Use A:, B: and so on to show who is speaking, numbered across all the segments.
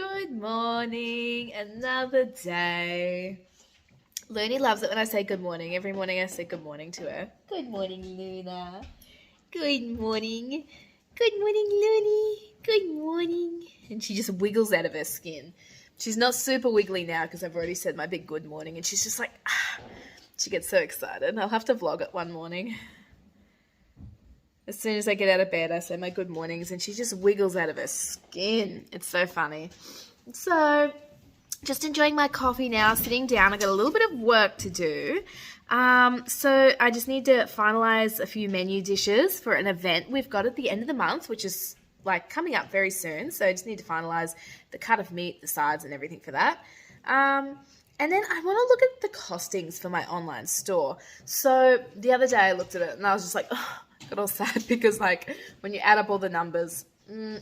A: Good morning, another day. Looney loves it when I say good morning. Every morning I say good morning to her. Good morning, Luna. Good morning. Good morning, Looney. Good morning. And she just wiggles out of her skin. She's not super wiggly now because I've already said my big good morning, and she's just like, ah. She gets so excited. I'll have to vlog it one morning. As soon as I get out of bed, I say my good mornings, and she just wiggles out of her skin. It's so funny. So, just enjoying my coffee now, sitting down. I got a little bit of work to do. So I just need to finalize a few menu dishes for an event we've got at the end of the month, which is like coming up very soon. So I just need to finalize the cut of meat, the sides, and everything for that. And then I want to look at the costings for my online store. So the other day I looked at it and I was just like, oh, got all sad because like when you add up all the numbers,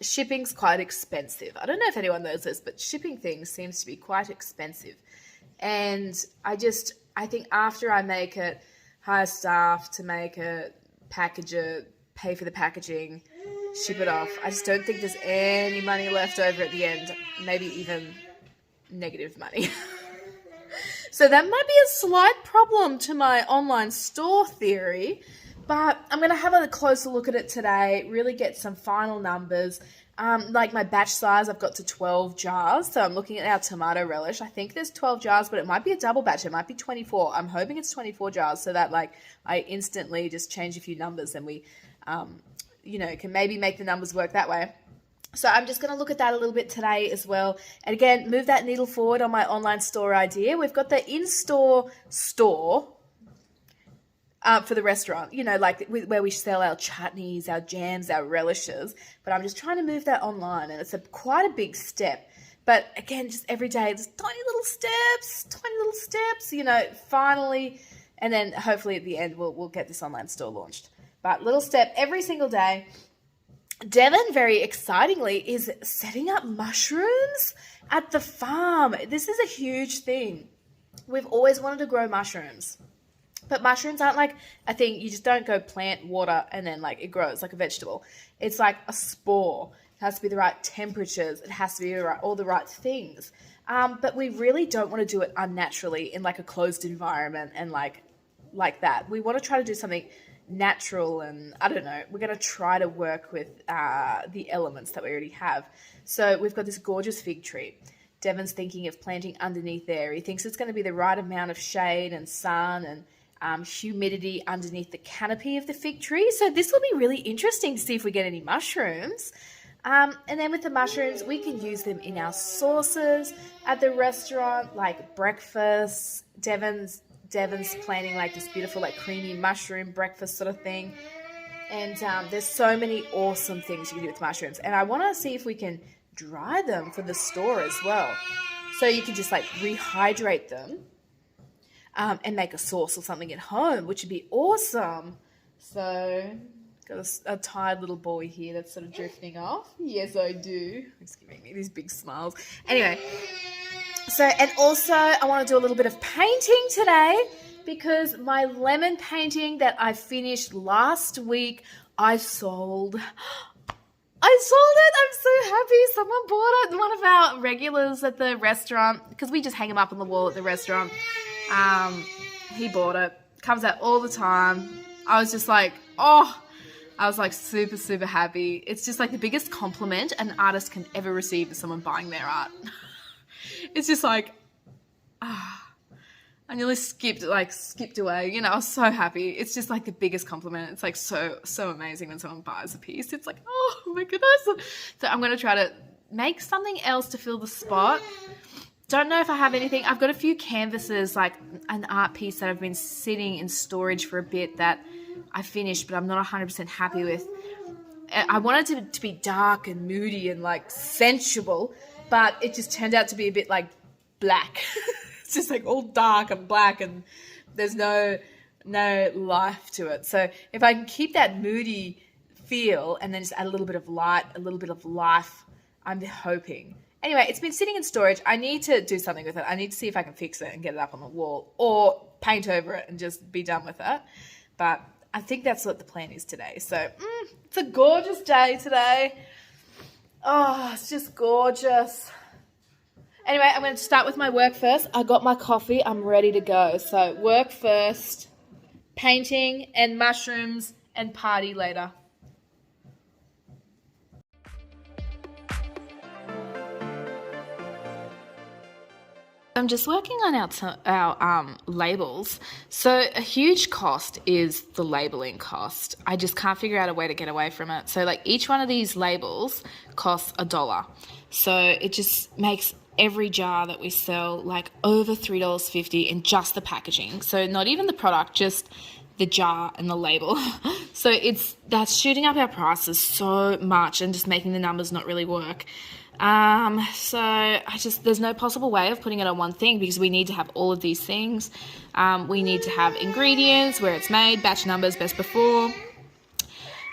A: shipping's quite expensive. I don't know if anyone knows this, but shipping things seems to be quite expensive. And I think after I make it, hire staff to make it, package it, pay for the packaging, ship it off, I just don't think there's any money left over at the end, maybe even negative money. So that might be a slight problem to my online store theory, but I'm going to have a closer look at it today, really get some final numbers. Like my batch size, I've got to 12 jars. So I'm looking at our tomato relish. I think there's 12 jars, but it might be a double batch. It might be 24. I'm hoping it's 24 jars so that like I instantly just change a few numbers and we, can maybe make the numbers work that way. So I'm just going to look at that a little bit today as well. And again, move that needle forward on my online store idea. We've got the in-store store for the restaurant, like where we sell our chutneys, our jams, our relishes. But I'm just trying to move that online, and it's quite a big step. But again, just every day, it's tiny little steps, finally. And then hopefully at the end, we'll get this online store launched. But little step every single day. Devon, very excitingly, is setting up mushrooms at the farm. This is a huge thing. We've always wanted to grow mushrooms. But mushrooms aren't like a thing. You just don't go plant, water, and then like it grows like a vegetable. It's like a spore. It has to be the right temperatures. It has to be all the right things. But we really don't want to do it unnaturally in like a closed environment and like that. We want to try to do something natural, and I don't know, we're going to try to work with the elements that we already have. So we've got this gorgeous fig tree. Devon's thinking of planting underneath there. He thinks it's going to be the right amount of shade and sun and humidity underneath the canopy of the fig tree. So this will be really interesting to see if we get any mushrooms. And then with the mushrooms, we can use them in our sauces at the restaurant, like breakfast. Devon's planning like this beautiful like creamy mushroom breakfast sort of thing. And there's so many awesome things you can do with mushrooms. And I want to see if we can dry them for the store as well. So you can just like rehydrate them and make a sauce or something at home, which would be awesome. So got a tired little boy here that's sort of drifting off. Yes, I do. He's giving me these big smiles. Anyway, so, and also I want to do a little bit of painting today because my lemon painting that I finished last week, I sold it. I'm so happy. Someone bought it. One of our regulars at the restaurant, because we just hang them up on the wall at the restaurant. He bought it. Comes out all the time. I was just like, I was like super, super happy. It's just like the biggest compliment an artist can ever receive is someone buying their art. It's just like, I nearly skipped away. I was so happy. It's just like the biggest compliment. It's like so amazing when someone buys a piece. It's like, oh my goodness. So I'm going to try to make something else to fill the spot. Don't know if I have anything. I've got a few canvases, like an art piece that I've been sitting in storage for a bit that I finished, but I'm not 100% happy with. I wanted it to be dark and moody and like sensual, but it just turned out to be a bit like black. It's just like all dark and black and there's no life to it. So if I can keep that moody feel and then just add a little bit of light, a little bit of life, I'm hoping. Anyway, it's been sitting in storage. I need to do something with it. I need to see if I can fix it and get it up on the wall or paint over it and just be done with it. But I think that's what the plan is today. So it's a gorgeous day today. Oh, it's just gorgeous. Anyway, I'm going to start with my work first. I got my coffee. I'm ready to go. So work first, painting and mushrooms, and party later. I'm just working on our labels. So a huge cost is the labeling cost. I just can't figure out a way to get away from it. So like each one of these labels costs $1. So it just makes every jar that we sell like over $3.50 in just the packaging. So not even the product, just the jar and the label. So that's shooting up our prices so much and just making the numbers not really work. So there's no possible way of putting it on one thing because we need to have all of these things. We need to have ingredients, where it's made, batch numbers, best before.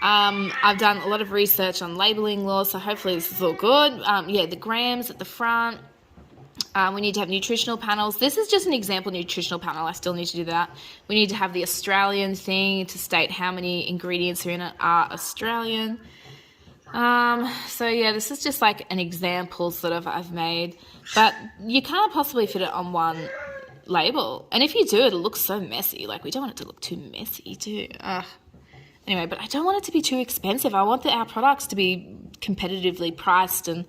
A: I've done a lot of research on labeling laws, so hopefully this is all good. The grams at the front. We need to have nutritional panels. This is just an example nutritional panel. I still need to do that. We need to have the Australian thing to state how many ingredients are in it are Australian. This is just like an example sort of I've made, but you can't possibly fit it on one label. And if you do, it'll look so messy. Like we don't want it to look too messy too. Anyway, but I don't want it to be too expensive. I want our products to be competitively priced, and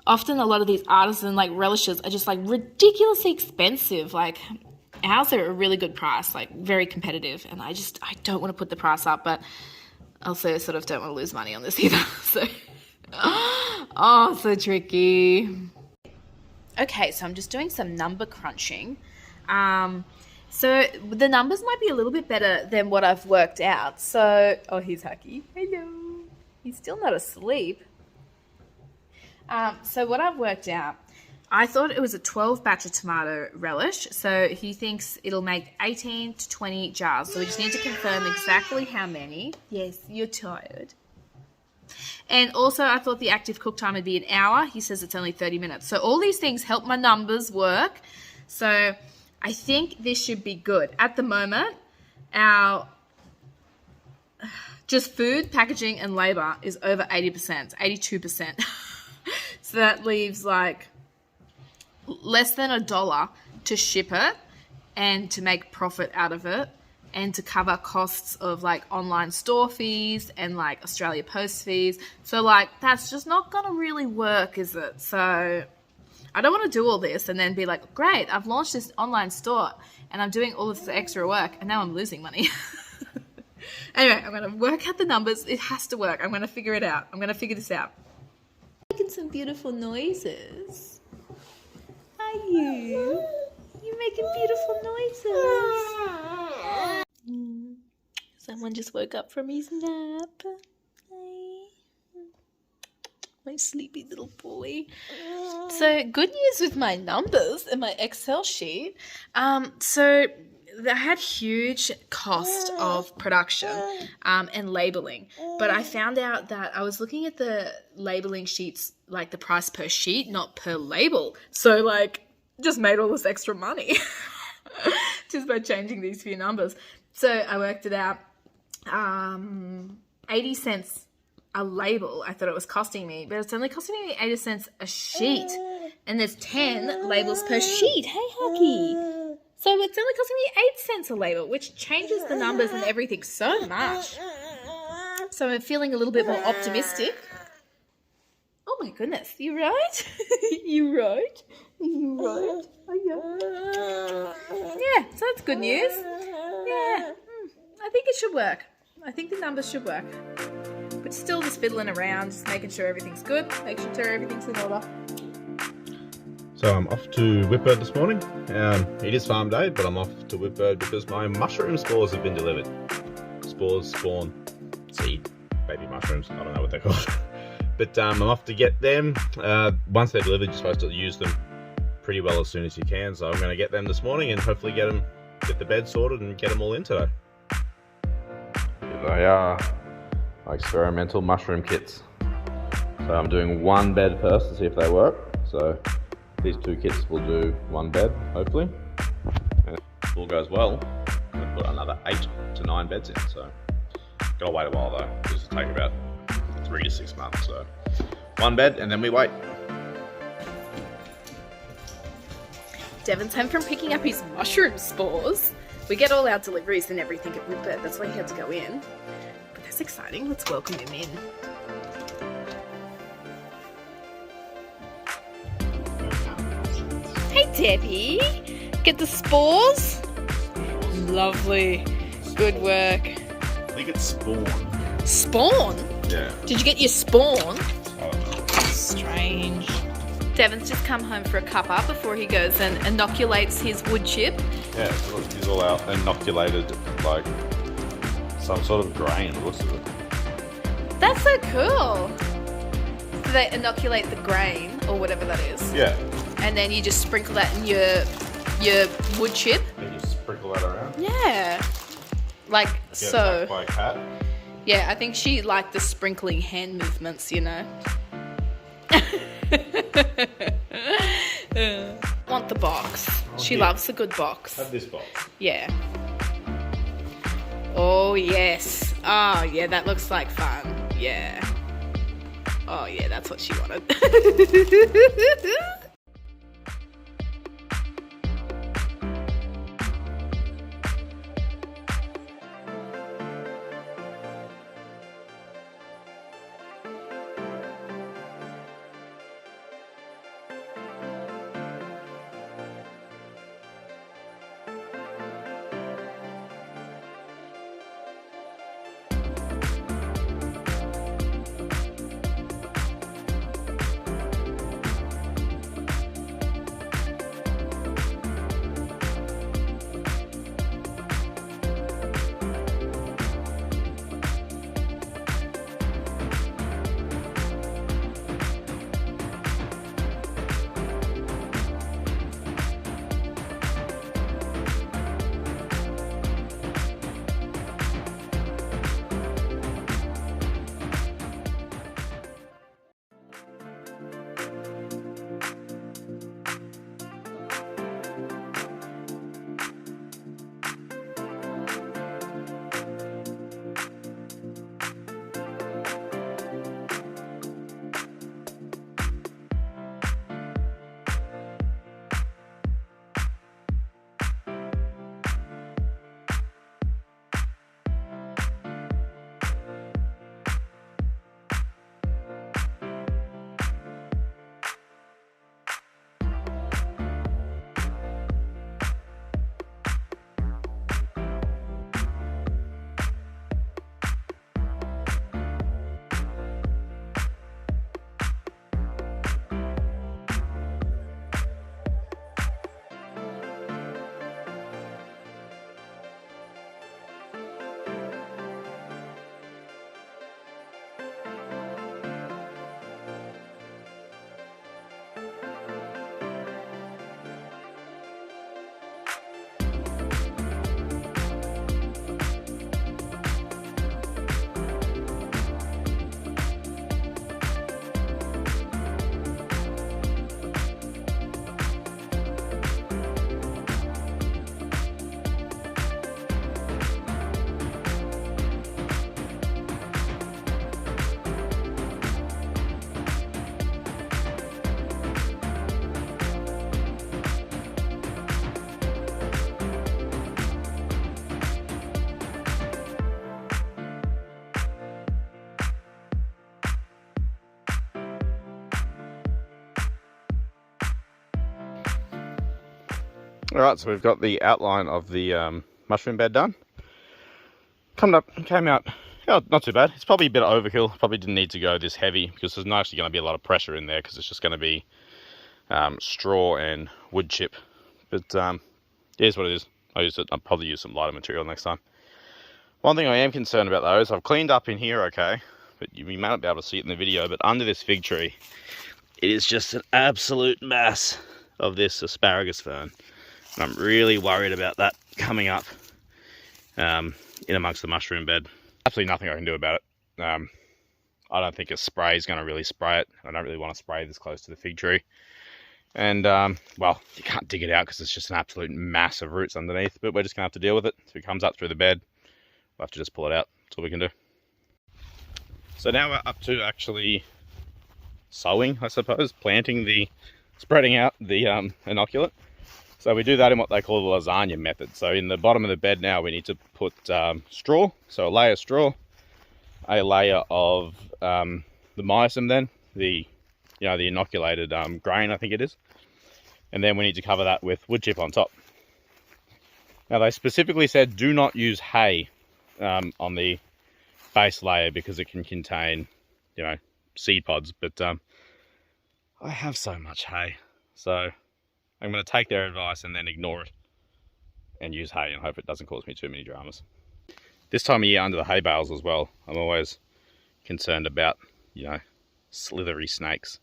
A: often a lot of these artisan like relishes are just like ridiculously expensive. Like ours are a really good price, like very competitive, and I don't want to put the price up, but also sort of don't want to lose money on this either. So tricky. Okay, so I'm just doing some number crunching. So the numbers might be a little bit better than what I've worked out. So, here's Hucky. Hello. He's still not asleep. So what I've worked out, I thought it was a 12 batch of tomato relish. So he thinks it'll make 18 to 20 jars. So we just need to confirm exactly how many. Yes, you're tired. And also I thought the active cook time would be an hour. He says it's only 30 minutes. So all these things help my numbers work. So I think this should be good. At the moment, our just food, packaging, and labor is over 80%, 82%. So that leaves like less than $1 to ship it and to make profit out of it and to cover costs of like online store fees and like Australia Post fees. So like that's just not gonna really work, is it? So I don't want to do all this and then be like, great, I've launched this online store and I'm doing all this extra work and now I'm losing money. Anyway, I'm going to work out the numbers. It has to work. I'm going to figure it out. I'm going to figure this out. Making some beautiful noises. Are you? You're making beautiful noises. Someone just woke up from his nap. My sleepy little boy. So good news with my numbers and my Excel sheet. So they had huge cost of production and labeling, but I found out that I was looking at the labeling sheets, like the price per sheet, not per label. So like just made all this extra money just by changing these few numbers. So I worked it out, 80 cents a label I thought it was costing me, but it's only costing me 80 cents a sheet, and there's 10 labels per sheet. Hey Hucky. So it's only costing me 8 cents a label, which changes the numbers and everything so much. So I'm feeling a little bit more optimistic. Oh my goodness, you right? You right? You right? Oh yeah. Yeah, so that's good news. Yeah, I think it should work. I think the numbers should work. But still just fiddling around, just making sure everything's good, making sure everything's in order.
B: So I'm off to Whitbird this morning. It is farm day, but I'm off to Whitbird because my mushroom spores have been delivered. Spores, spawn, seed, baby mushrooms, I don't know what they're called. But I'm off to get them. Once they're delivered, you're supposed to use them pretty well as soon as you can. So I'm going to get them this morning and hopefully get the bed sorted and get them all in today. Here they are, my experimental mushroom kits. So I'm doing one bed first to see if they work. So these two kits will do one bed, hopefully. And if all goes well, I'm going to put another 8 to 9 beds in. So gotta wait a while though, because it'll take about 3 to 6 months. So one bed and then we wait.
A: Devon's home from picking up his mushroom spores. We get all our deliveries and everything at Whitbird, that's why he had to go in. But that's exciting, let's welcome him in. Hey Debbie, get the spores? Lovely, good work.
B: I think it's spawn.
A: Spawn?
B: Yeah.
A: Did you get your spawn?
B: Oh.
A: Strange. Devon's just come home for a cuppa before he goes and inoculates his wood chip.
B: Yeah, so look, he's all out inoculated like some sort of grain, the looks of it.
A: That's so cool. So they inoculate the grain or whatever that is.
B: Yeah.
A: And then you just sprinkle that in your wood chip.
B: You just sprinkle that around.
A: Yeah. Like
B: Get
A: so.
B: attacked by a cat.
A: Yeah, I think she liked the sprinkling hand movements, you know. Want the box. She
B: yeah.
A: loves a good box.
B: Have this box.
A: Yeah. Oh, yes. Oh, yeah, that looks like fun. Yeah. Oh, yeah, that's what she wanted.
B: Alright, so we've got the outline of the mushroom bed done. Came out, oh, not too bad. It's probably a bit of overkill. Probably didn't need to go this heavy because there's not actually going to be a lot of pressure in there because it's just going to be straw and wood chip. But it is what it is. I'll probably use some lighter material next time. One thing I am concerned about though is I've cleaned up in here okay, but you may not be able to see it in the video, but under this fig tree, it is just an absolute mass of this asparagus fern. And I'm really worried about that coming up in amongst the mushroom bed. Absolutely nothing I can do about it. I don't think a spray is going to really spray it. I don't really want to spray this close to the fig tree. And, well, you can't dig it out because it's just an absolute mass of roots underneath. But we're just going to have to deal with it. If it comes up through the bed, we'll have to just pull it out. That's all we can do. So now we're up to actually sowing, I suppose. Spreading out the inoculant. So we do that in what they call the lasagna method. So in the bottom of the bed now, we need to put straw. So a layer of straw, a layer of the mycem, then the inoculated grain, I think it is, and then we need to cover that with wood chip on top. Now they specifically said do not use hay on the base layer because it can contain, seed pods. But I have so much hay, so I'm going to take their advice and then ignore it and use hay and hope it doesn't cause me too many dramas. This time of year under the hay bales as well, I'm always concerned about, slithery snakes.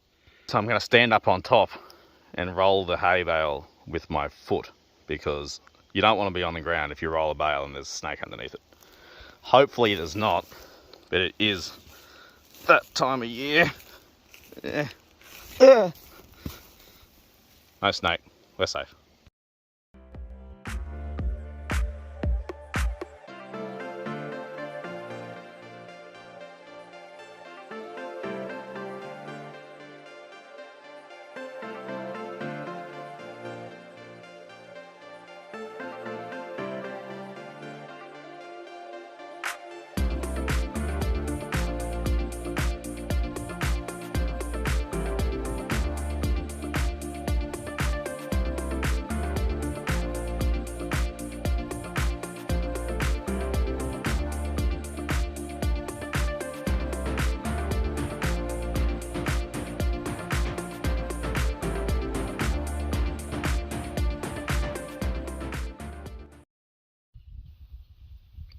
B: So I'm going to stand up on top and roll the hay bale with my foot, because you don't want to be on the ground if you roll a bale and there's a snake underneath it. Hopefully it is not, but it is that time of year. No snake, we're safe.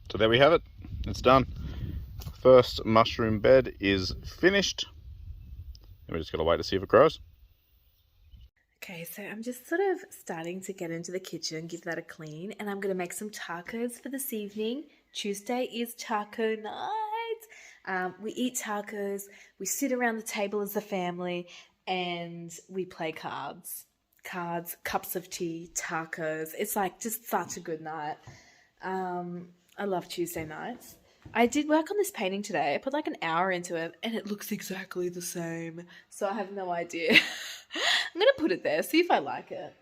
B: So there we have it, it's done. First mushroom bed is finished. And we just gotta wait to see if it grows.
A: Okay, so I'm just sort of starting to get into the kitchen, give that a clean, and I'm going to make some tacos for this evening. Tuesday is taco night. We eat tacos, we sit around the table as a family, and we play cards. Cups of tea, tacos. It's like just such a good night. I love Tuesday nights. I did work on this painting today. I put like an hour into it and it looks exactly the same. So I have no idea. I'm going to put it there, see if I like it.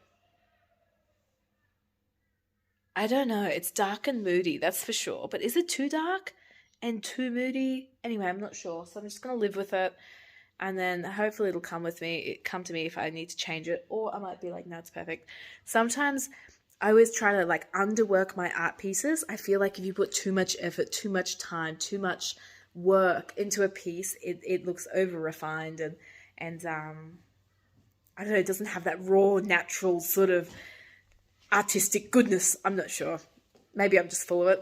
A: I don't know. It's dark and moody, that's for sure. But is it too dark and too moody? Anyway, I'm not sure. So I'm just going to live with it. And then hopefully it'll come to me if I need to change it. Or I might be like, no, it's perfect. Sometimes I always try to like underwork my art pieces. I feel like if you put too much effort, too much time, too much work into a piece, it looks over refined and I don't know, it doesn't have that raw, natural sort of artistic goodness. I'm not sure. Maybe I'm just full of it.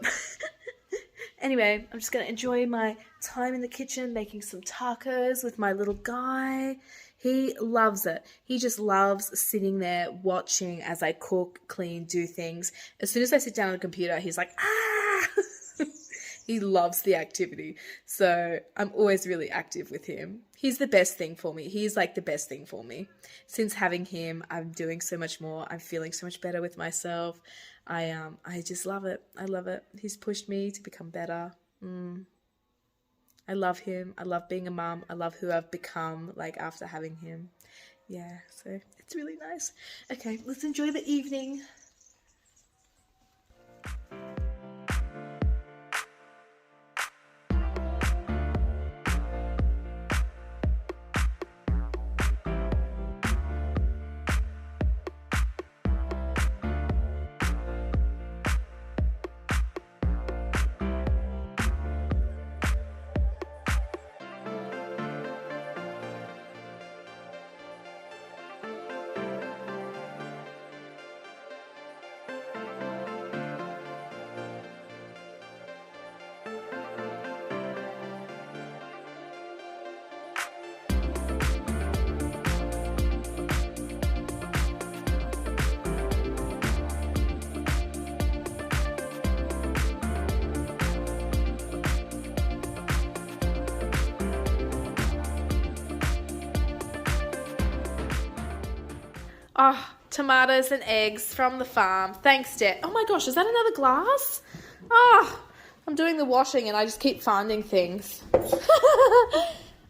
A: Anyway, I'm just going to enjoy my time in the kitchen making some tacos with my little guy. He loves it. He just loves sitting there watching as I cook, clean, do things. As soon as I sit down on the computer, he's like, ah! He loves the activity. So I'm always really active with him. He's the best thing for me. He's like the best thing for me. Since having him, I'm doing so much more. I'm feeling so much better with myself. I just love it. I love it. He's pushed me to become better. I love him. I love being a mum. I love who I've become like after having him. Yeah, so it's really nice. Okay, let's enjoy the evening. Oh, tomatoes and eggs from the farm. Thanks, Dad. Oh my gosh, is that another glass? Oh, I'm doing the washing and I just keep finding things.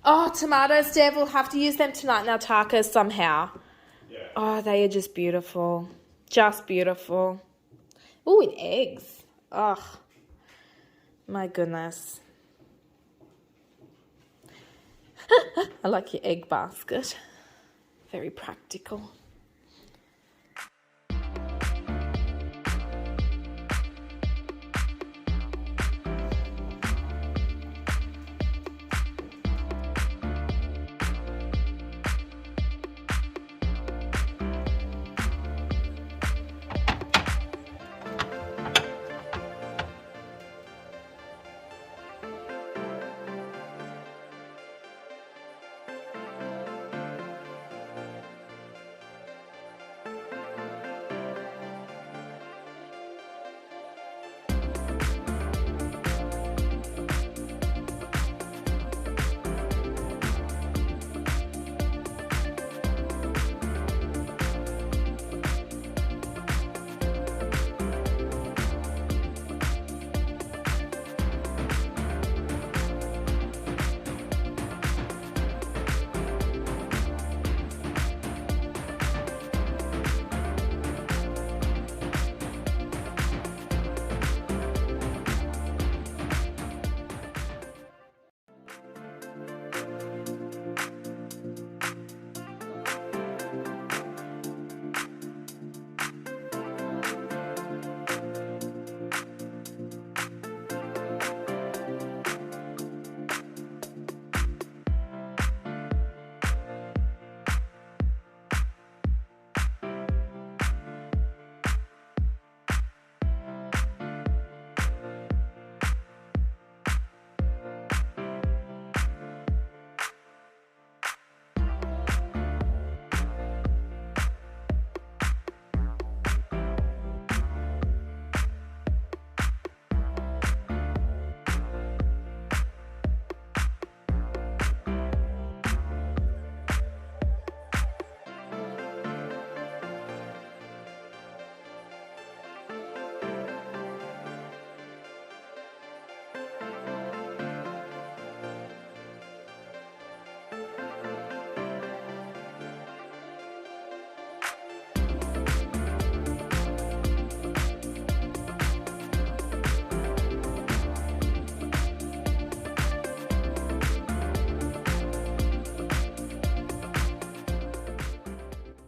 A: Oh, tomatoes, Dad. We'll have to use them tonight in our tacos somehow. Yeah. Oh, they are just beautiful. Just beautiful. Oh, and eggs. Oh, my goodness. I like your egg basket. Very practical.